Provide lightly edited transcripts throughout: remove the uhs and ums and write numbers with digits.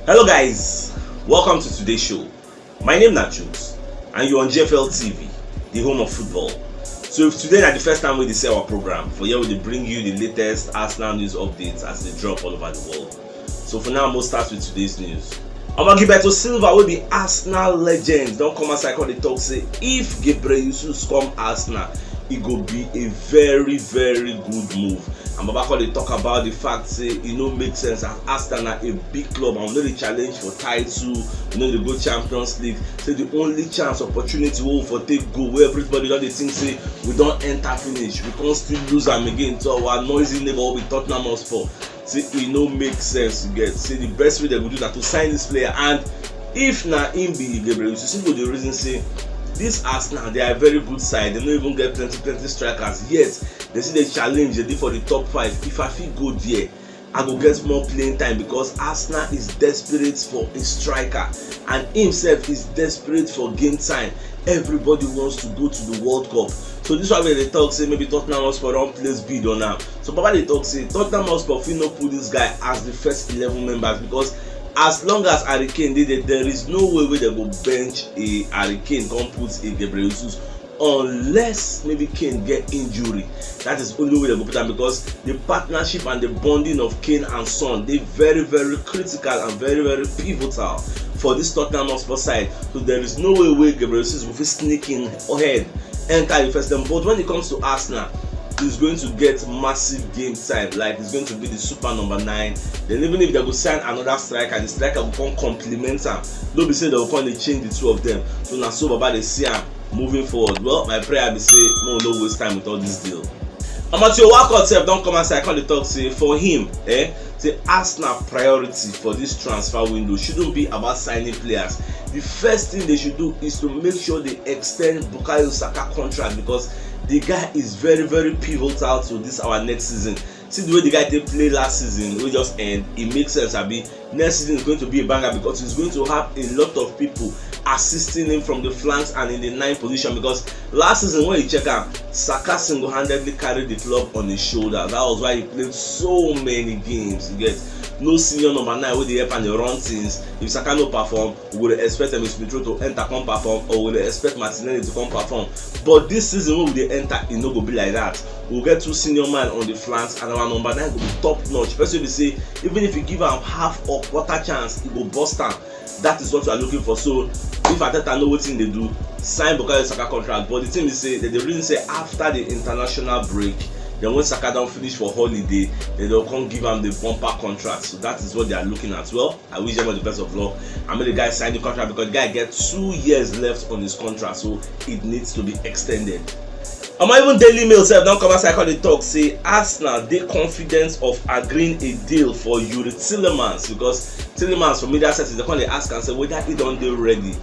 Hello guys, welcome to today's show. My name is CHUKS and you're on GFL TV, the home of football. So if today is the first time we see our program, for here we bring you the latest Arsenal news updates as they drop all over the world. So for now, I'm going to start with today's news. Gilberto Silva will be Arsenal legend. Don't come outside call the talk say if Gabriel Jesus come Arsenal, it go be a very good move. I'm about to talk about the fact say it make sense as Arsenal a big club and we know the challenge for title, we know the go Champions League. Say the only chance opportunity we for take go where everybody don't think say we don't enter finish, we can't still lose them again to our noisy neighbor with Tottenham Hotspur. Say it make sense to get. Say the best way they would do that to sign this player, and if na him be Gabriel, you see the reason say this Arsenal they are a very good side. They don't even get plenty strikers yet. They see the challenge they did for the top 5. If I feel go there, I go get more playing time because Arsenal is desperate for a striker and himself is desperate for game time. Everybody wants to go to the World Cup. So this one where they talk say maybe Tottenham Hotspur don't place bid on now. So Baba they talk say Tottenham Hotspur will not put this guy as the first 11 members because as long as Harry Kane did it, there is no way they go bench a Harry Kane come put a Gabriel Jesus unless maybe Kane get injury. That is only way they go put him because the partnership and the bonding of Kane and Son they very critical and very pivotal for this Tottenham Hotspur side. So there is no way Gabriel Jesus will be sneaking ahead enter the first time. But when it comes to Arsenal, he's going to get massive game time. Like he's going to be the super number 9. Then even if they go sign another striker, the striker will come complement him. Don't be saying they will come and change the two of them. So now so Baba they see him moving forward. Well, my prayer be say no waste time with all this deal. Amatio Walcott self don't come outside come the talk say for him, say Arsenal priority for this transfer window shouldn't be about signing players. The first thing they should do is to make sure they extend Bukayo Saka contract because the guy is very pivotal to this our next season. See the way the guy they play last season, we just end. It makes sense. Next season is going to be a banger because he's going to have a lot of people assisting him from the flanks and in the 9th position. Because last season when you check out, Saka single-handedly carried the club on his shoulder. That was why he played so many games. You get no senior number 9 with the help and the run things. If Saka no perform, we would expect Smith Rowe to enter come perform, or we would expect Martinelli to come perform. But this season when they enter, it no go be like that. We'll get 2 senior men on the flanks and our number 9 will be top notch. Especially if you say even if you give him half or quarter chance, he will bust him. That is what we are looking for. So if Ateta know what thing they do, sign Bukayo Saka contract. But the thing is say that the reason say after the international break, then when Saka don't finish for holiday, then they'll come give him the bumper contract. So that is what they are looking at. Well, I wish them the best of luck. I mean the guy signed the contract because the guy gets 2 years left on his contract, so it needs to be extended. Even Daily Mail self don't come outside call the talk say Arsenal they confident of agreeing a deal for Yuri Tillemans because Tillemans from media sets they come they ask and say whether he don't they ready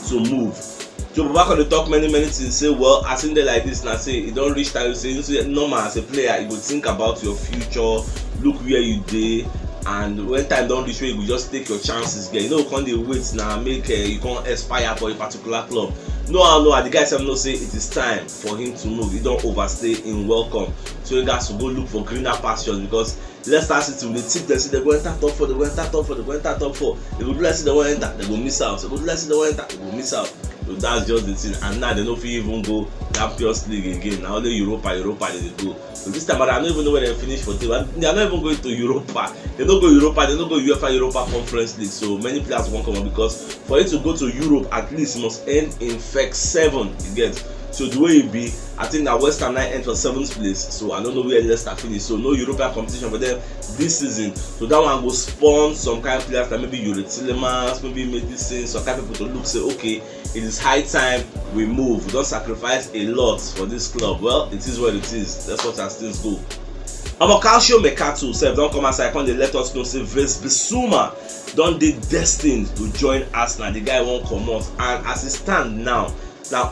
to move. So back on the talk many things say well as in there like this now say it don't reach time say normal as a player you go think about your future, look where you dey, and when time don't reach where you go just take your chances get. You know can't they wait now make you can't aspire for a particular club. No, the guy said no say it is time for him to move. He don't overstay in welcome. So you guys will go look for greener pastures because Leicester City will tip them, see they go enter top 4, they go enter top 4, they go enter top 4. They go do like see they won't enter, they go miss out. They go do like see they won't enter, they go miss out. So that's just the thing. And now they don't even go Champions League again. Now only Europa they go. So this time I don't even know where they finish for team. They are not even going to Europa. They don't go Europa, they don't go UEFA Europa Conference League. So many players won't come on because for you to go to Europe at least you must end in FEC 7. You get. So the way it be, I think that West Ham now enter 7th place. So I don't know where Leicester finish. So no European competition for them this season. So that one will spawn some kind of players like maybe Yuri Tillemans, maybe Medicine, some kind of people to look say okay, it is high time we move. We don't sacrifice a lot for this club. Well, it is what it is. That's what as things go. Calcio Mercato self don't come outside when they let us know say Bissouma don't they destined to join Arsenal. The guy won't come out, and as it stand now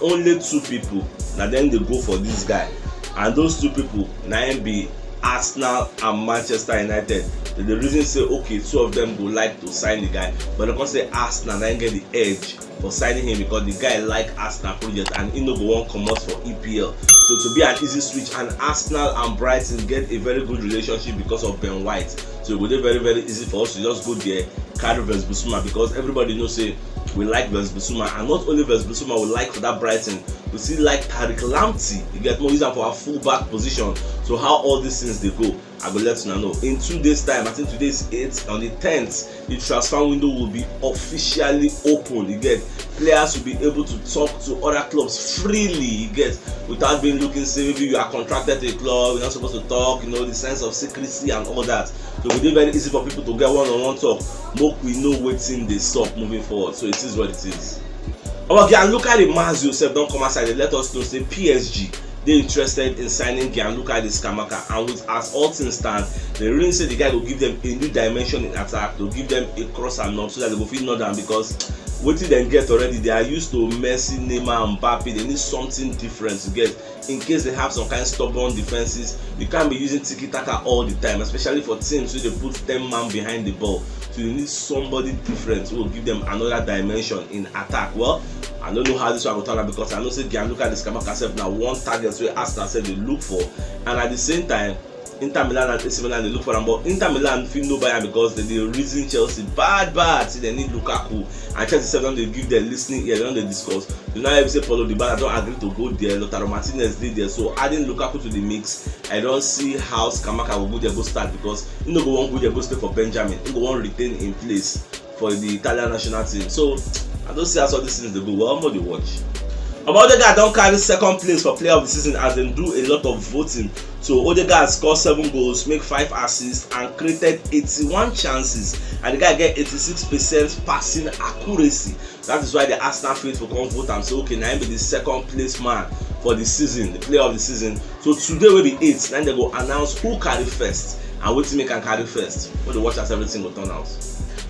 only 2 people now then they go for this guy, and those 2 people now be Arsenal and Manchester United. The reason say okay 2 of them go like to sign the guy, but they can say Arsenal then get the edge for signing him because the guy like Arsenal project and he no go one come out for EPL. So to be an easy switch, and Arsenal and Brighton get a very good relationship because of Ben White. So it will be very easy for us to just go there, carry Vez Bissouma, because everybody knows say we like Vez Bissouma, and not only Vez Bissouma we like for that Brighton, we still like Tariq Lamptey. You get more use for our full-back position. So how all these things they go, I will let you know. In 2 days time, I think today is 8, on the 10th, the transfer window will be officially open. You get, players will be able to talk to other clubs freely, you get, without being looking, say maybe you are contracted to a club, you're not supposed to talk, you know, the sense of secrecy and all that. So it will be very easy for people to get one-on-one talk. More we know what's in the stop moving forward. So it is what it is. Okay, and look at the Maz yourself, don't come outside, they let us know, say PSG, they're interested in signing Gianluca Di Scamacca, and with as all things stand, they really say the guy will give them a new dimension in attack, to give them a cross and knock so that they will feel not down, because what did they get already? They are used to Messi, Neymar, and Mbappe. They need something different to get. In case they have some kind of stubborn defenses, you can't be using tiki-taka all the time, especially for teams where they put 10 man behind the ball. So you need somebody different who will give them another dimension in attack. Well, I don't know how this one will turn out, because I know say Gianluca Di Scamacca self now one target where Arsenal said they look for, and at the same time Inter Milan and AC Milan they look for them, but Inter Milan feel no buyer because they reason Chelsea bad see they need Lukaku, and Chelsea said they give their listening ear, they don't discuss. You know if say Paulo Dybala don't agree to go there, Lautaro Martinez did there, so adding Lukaku to the mix, I don't see how Scamacca will go there go start, because he no go one go there go stay for Benjamin, he go one retain in place for the Italian national team. So I don't see how all these things they go. Well, more they watch. Odegaard don't carry second place for player of the season as they do a lot of voting. So Odegaard scored 7 goals, make 5 assists, and created 81 chances, and the guy get 86% passing accuracy. That is why the Arsenal faithful come vote and say, okay, now he be the second place man for the season, the player of the season. So today will be 8. Then they go announce who carry first and what team can carry first. When they watch as everything will turn out.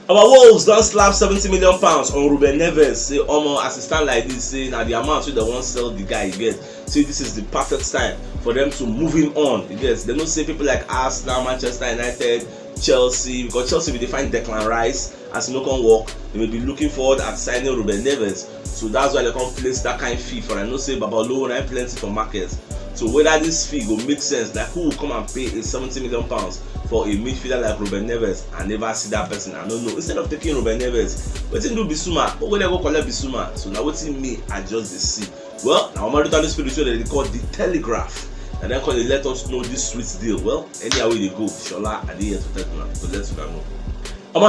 Our Wolves don't slap £70 million on Ruben Neves. Say, as it stand like this, say now the amount they won't sell the guy, you get. Say this is the perfect time for them to move him on. You get. They don't say people like Arsenal, Manchester United, Chelsea, because Chelsea will define Declan Rice as no can walk. They may be looking forward at signing Ruben Neves. So that's why they can't place that kind of fee for. I know say Babalo and plenty for markets. So whether this fee will make sense, like who will come and pay £70 million for a midfielder like Ruben Neves and never see that person? I don't know. Instead of taking Ruben Neves, what do Bissouma? But when they go collect Bissouma, so now what me adjust the seat. Well, now I'm already spiritual that they call the Telegraph, and then they let us know this sweet deal. Well, anyhow way they go, Shola are here to Tottenham, so let's know.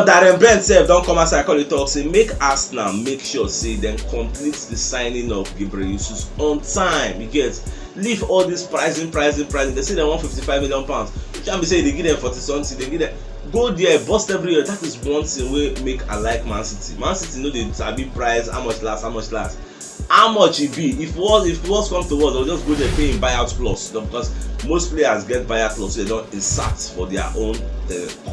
Darren Brent said, don't come outside, call the talk, say make Arsenal make sure say then complete the signing of Gabriel Jesus on time. You get, leave all this pricing. They say they want £55 million. You can't be saying they give them 40 something, they give them. Go there, bust every year. That is one thing we make I like Man City. Man City know they sabi price, how much last. How much it be? If was come to us, they'll just go there paying buyout clause, because most players get buyout clause, so they don't insert for their own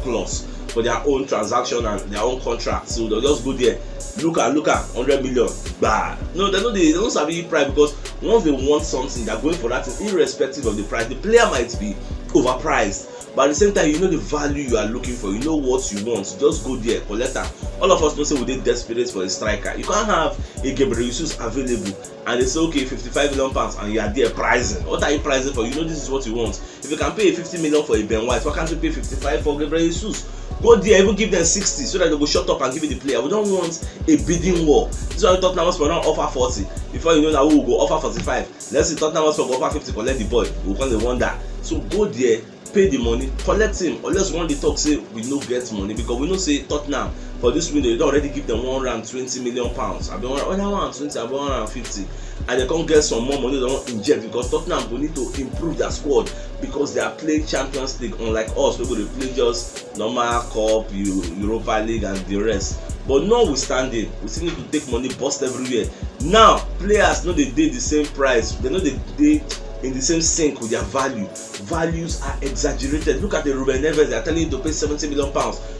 clause, for their own transaction and their own contract. So they'll just go there, look at 100 million, bad. No, they don't sabi price, because once they want something, they're going for that thing, irrespective of the price. The player might be overpriced, but at the same time, you know the value you are looking for, you know what you want. So just go there, collect them. All of us know say we dey desperate for a striker. You can't have a Gabriel Jesus available and they say okay £55 million and you are there pricing. What are you pricing for? You know this is what you want. If you can pay 50 million for a Ben White, why can't you pay 55 for Gabriel Jesus? Go there, even give them 60 so that they go shut up and give it the player. We don't want a bidding war. This is why Tottenham Hotspur don't offer 40. Before you know that we will go offer 45. Let's see Tottenham Hotspur go offer 50, collect the boy. We'll call the wonder. So go there, pay the money, collect him, unless one dey talk say we no get money, because we know say Tottenham for this window they don already give them £120 million. I be 120, I be 150, and they can't get some more money they want inject, because Tottenham will need to improve their squad, because they are playing Champions League, unlike us we go dey play just normal cup, Europa League and the rest. But notwithstanding, we still need to take money bust everywhere. Now players no dey the same price, they no dey in the same sync with their values are exaggerated. Look at the Ruben Neves, they are telling you to pay £70 million.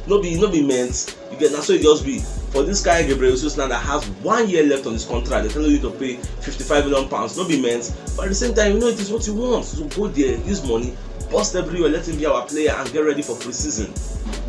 No be meant. You get, now so it just be for this guy Gabriel Jesus now that has 1 year left on his contract, they're telling you to pay £55 million. No be meant, but at the same time you know it is what you want. So go there, use money, bust everywhere, let him be our player and get ready for pre-season.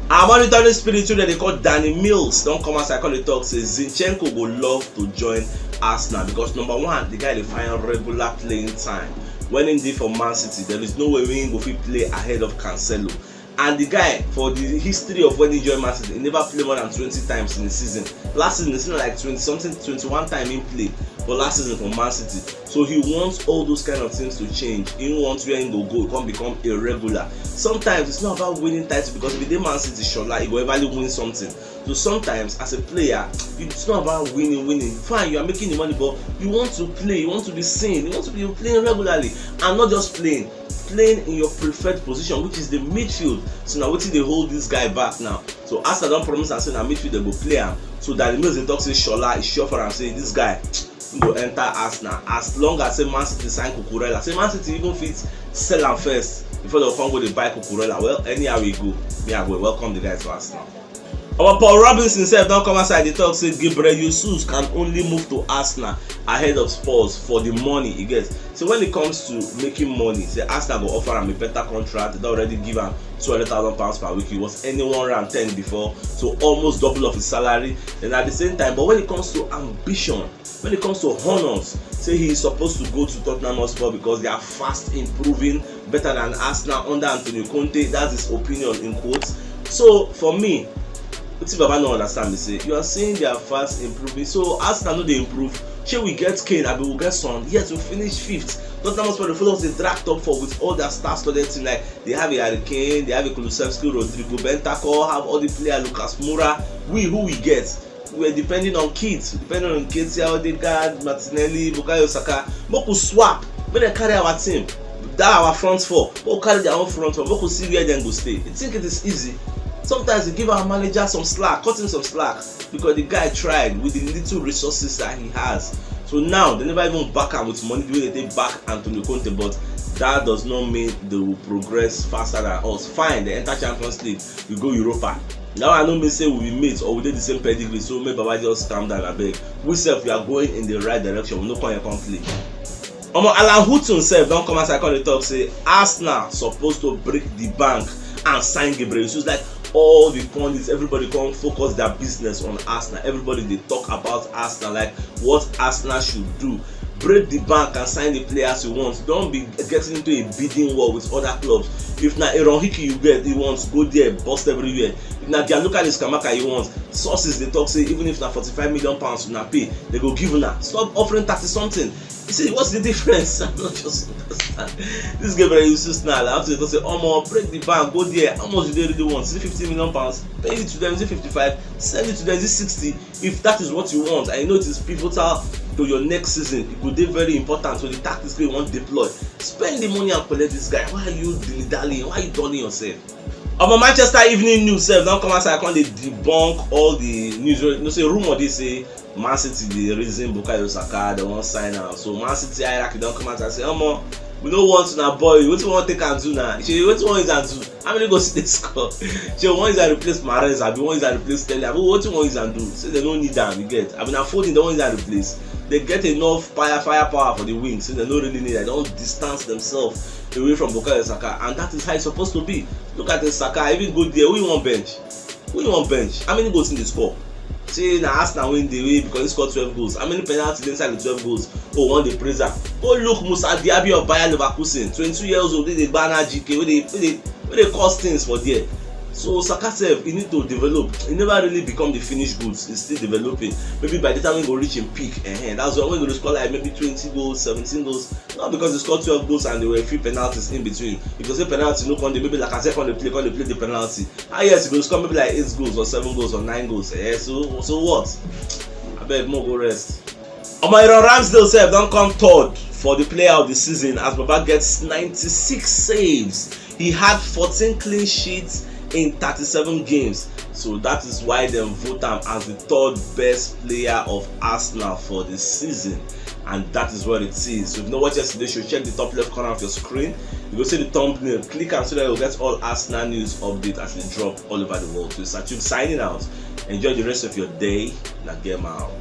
Our monitoring spiritual that they call Danny Mills don't come outside, call the talk, says Zinchenko would love to join Arsenal, because number one, the guy they find regular playing time. When indeed for Man City, there is no way we go fit play ahead of Cancelo. And the guy, for the history of when he joined Man City, he never played more than 20 times in a season. Last season, it's like 21 time in play, but last season for Man City. So he wants all those kind of things to change. He wants where he go, he can't become a regular. Sometimes it's not about winning titles, because if he did Man City, Shola, he will ever win something. So sometimes as a player, it's not about winning. Fine, you are making the money, but you want to play, you want to be seen, you want to be playing regularly, and not just playing in your preferred position, which is the midfield. So now wetin dey hold this guy back now? So Arsenal don promise am say na midfield dey go play am, so that the news dey talk say Shola is sure for am say this guy go enter Arsenal as long as say Man City sign Cucurella. Say Man City even fit sell am first before they come go dey buy Cucurella. Well, anyhow we go, me I go welcome the guy to Arsenal. Our Paul Robinson sef don come outside dey talk say Gabriel Jesus can only move to Arsenal ahead of Spurs for the money he gets. So when it comes to making money, say Arsenal go offer am a better contract. They don already give am £200,000 per week. He was earning 110 before, so almost double of his salary. And at the same time, but when it comes to ambition, when it comes to honors, say he is supposed to go to Tottenham Hotspur because they are fast improving, better than Arsenal under Antonio Conte. That's his opinion in quotes. So for me, wetin Baba no understand me say, you are saying they are fast improving, so Arsenal no dey improve. Shey we get Kane, abi we get Son, yet we finish 5th. Tottenham Hotspur dey follow us dey drag top 4 with all their star-studded team. Like they have a Harry Kane, they have a Kulusevski, Rodrigo, Bentancur, have all the players, Lucas Moura. Who we get? We are depending on kids, Odegaard, Martinelli, Bukayo Saka. Make we swap, make dem carry our team. That our front four, make we carry their own front four, make we see where dem go stay. You think it is easy? Sometimes you give our manager some slack, cut him some slack, because the guy tried with the little resources that he has. So now they never even back him with money the way they back Antonio Conte, but that does not mean they will progress faster than us. Fine, they enter Champions League, we go Europa. Now I know me say we be mates or we did the same pedigree, so maybe Baba just calm down a bit. We self we are going in the right direction, we no come here conflict. Alan Hutton self don come outside come dey talk say Arsenal supposed to break the bank and sign Gabriel Jesus. Like all the pundits, everybody come focus their business on Arsenal. Everybody they talk about Arsenal, like what Arsenal should do. Break the bank and sign the players you want. Don't be getting into a bidding war with other clubs. If na Aaron Hickey you get, you want go there, bust everywhere. If na Gianluca Liskamaka you want, sources they talk say even if na £45 million you na pay, they go give una. Stop offering 30 something. You see, what's the difference? I'm not just understand. This Gabriel Jesus now, I have to say, break the bank, go there. How much do they really want? Is it £50 million? Pay it to them. Is it 55? Send it to them. Is it 60? If that is what you want, I know it is pivotal to your next season. It will be very important. So the tactics you want to deploy. Spend the money and collect this guy. Why are you dilly-dallying? Why are you dulling yourself? Manchester Evening News sef don come outside come dey debunk all the news. You say rumor dey say Man City dey reason Bukayo Saka, they wan sign am. So Man City hierarchy don come outside say we no want una boy, wetin we wan take am do na? Shey wetin we wan use am do? How many goals dey score? Shey we wan use am replace Mahrez, abi we wan use am replace Sterling, abi wetin we wan use am do? Say they no need am, you get? Abi na Foden they wan use am replace? They get enough firepower for the wings, so they no really need it. They don't distance themselves away from Bukayo Saka, and that is how it's supposed to be. Look at the Saka, even go there. Who you want bench? How many goals in the score? Say na Arsenal win the way because he scored 12 goals. How many penalties inside the 12 goals? Oh, one dey praise am. Go look Musa Diaby of Bayer Leverkusen, 22 years old, they banner GK, where they cause things for there. So Saka sef, he need to develop. He never really become the finished goods. He's still developing. Maybe by the time he go reach him peak, that's when we go score like maybe 20 goals, 17 goals. Not because he scored 12 goals and there were a few penalties in between. If you say penalty, no conde, maybe like I said, when they play the penalty. Yes, he go score maybe like 8 goals or 7 goals or 9 goals. So what? I beg more go rest. Aaron Ramsdale sef don come third for the player of the season as Baba gets 96 saves. He had 14 clean sheets in 37 games, so that is why they vote him as the 3rd best player of Arsenal for the season, and that is what it is. So if you know what yesterday show, check the top left corner of your screen. You go see the thumbnail, click and so that you'll get all Arsenal news updates as they drop all over the world. So it's CHUKS signing out. Enjoy the rest of your day. Now get out.